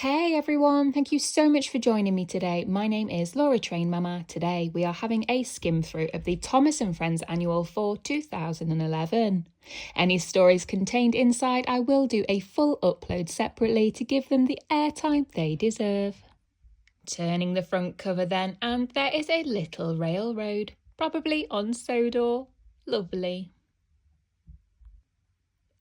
Hey everyone, thank you so much for joining me today. My name is Laura Train Mama. Today we are having a skim through of the Thomas and Friends Annual for 2011. Any stories contained inside, I will do a full upload separately to give them the airtime they deserve. Turning the front cover then, and there is a little railroad, probably on Sodor. Lovely.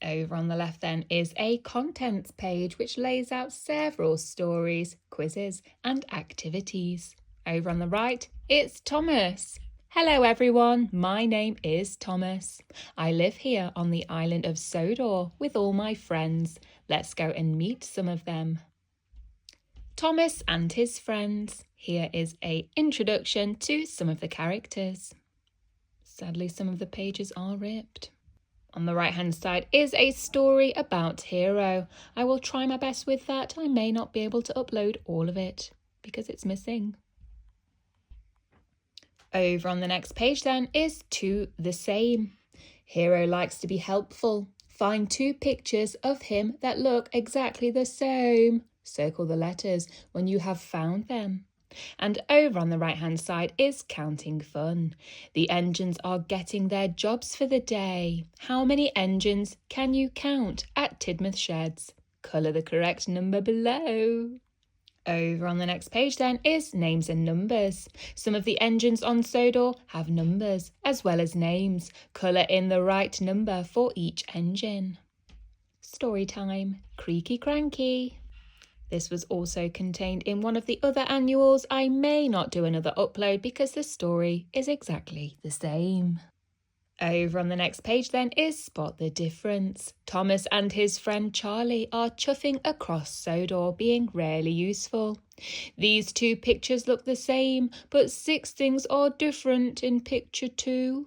Over on the left then is a contents page which lays out several stories, quizzes and activities. Over on the right, it's Thomas. Hello everyone, my name is Thomas. I live here on the island of Sodor with all my friends. Let's go and meet some of them. Thomas and his friends. Here is an introduction to some of the characters. Sadly, some of the pages are ripped. On the right hand side is a story about Hero. I will try my best with that. I may not be able to upload all of it because it's missing. Over on the next page then is To the Same. Hero likes to be helpful. Find 2 pictures of him that look exactly the same. Circle the letters when you have found them. And over on the right hand side is Counting Fun. The engines are getting their jobs for the day. How many engines can you count at Tidmouth Sheds? Colour the correct number below. Over on the next page then is Names and Numbers. Some of the engines on Sodor have numbers as well as names. Colour in the right number for each engine. Story time. Creaky Cranky. This was also contained in one of the other annuals. I may not do another upload because the story is exactly the same. Over on the next page then is Spot the Difference. Thomas and his friend Charlie are chuffing across Sodor, being rarely useful. These 2 pictures look the same, but 6 things are different in picture 2.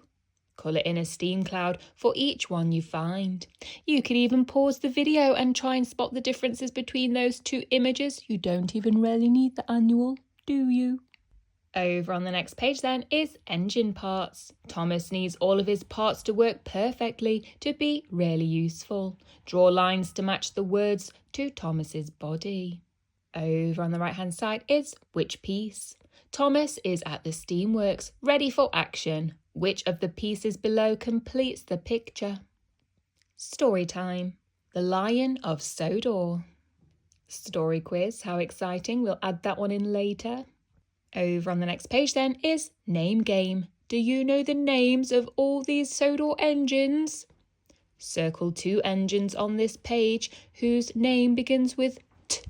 Colour in a steam cloud for each one you find. You could even pause the video and try and spot the differences between those 2 images. You don't even really need the annual, do you? Over on the next page then is Engine Parts. Thomas needs all of his parts to work perfectly to be really useful. Draw lines to match the words to Thomas's body. Over on the right hand side is Which Piece? Thomas is at the steamworks, ready for action. Which of the pieces below completes the picture? Story time. The Lion of Sodor. Story quiz, how exciting. We'll add that one in later. Over on the next page then is Name Game. Do you know the names of all these Sodor engines? Circle 2 engines on this page whose name begins with T.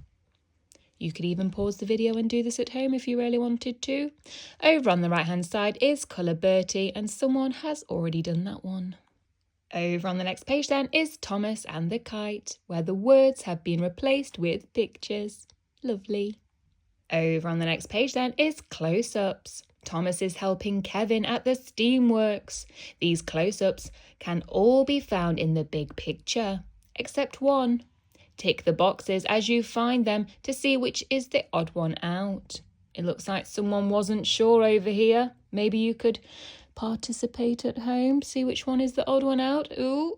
You could even pause the video and do this at home if you really wanted to. Over on the right hand side is Colour Bertie, and someone has already done that one. Over on the next page then is Thomas and the Kite, where the words have been replaced with pictures. Lovely. Over on the next page then is Close-Ups. Thomas is helping Kevin at the steamworks. These close-ups can all be found in the big picture, except one. Tick the boxes as you find them to see which is the odd one out. It looks like someone wasn't sure over here. Maybe you could participate at home, see which one is the odd one out. Ooh.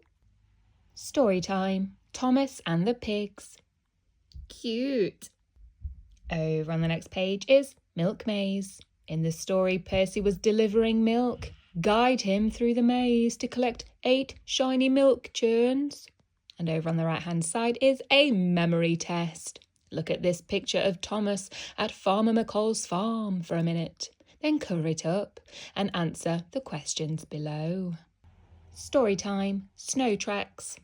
Story time. Thomas and the Pigs. Cute. Over on the next page is Milk Maze. In the story, Percy was delivering milk. Guide him through the maze to collect 8 shiny milk churns. And over on the right hand side is a memory test. Look at this picture of Thomas at Farmer McColl's farm for a minute. Then cover it up and answer the questions below. Story time. Snow Tracks.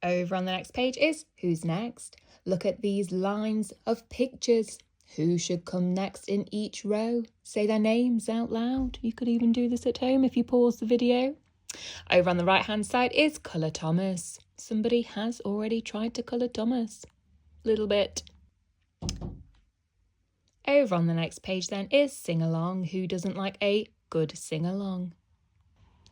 Over on the next page is Who's Next? Look at these lines of pictures. Who should come next in each row? Say their names out loud. You could even do this at home if you pause the video. Over on the right hand side is Colour Thomas. Somebody has already tried to colour Thomas. Little bit. Over on the next page then is Sing Along. Who doesn't like a good sing along?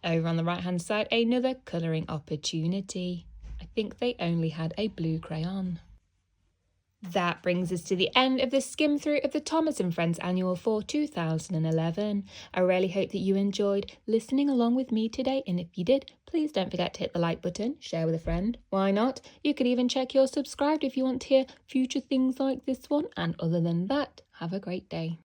Over on the right hand side, another colouring opportunity. I think they only had a blue crayon. That brings us to the end of the skim through of the Thomas and Friends Annual for 2011. I really hope that you enjoyed listening along with me today, and if you did, please don't forget to hit the like button, share with a friend. Why not? You could even check you're subscribed if you want to hear future things like this one, and other than that, have a great day.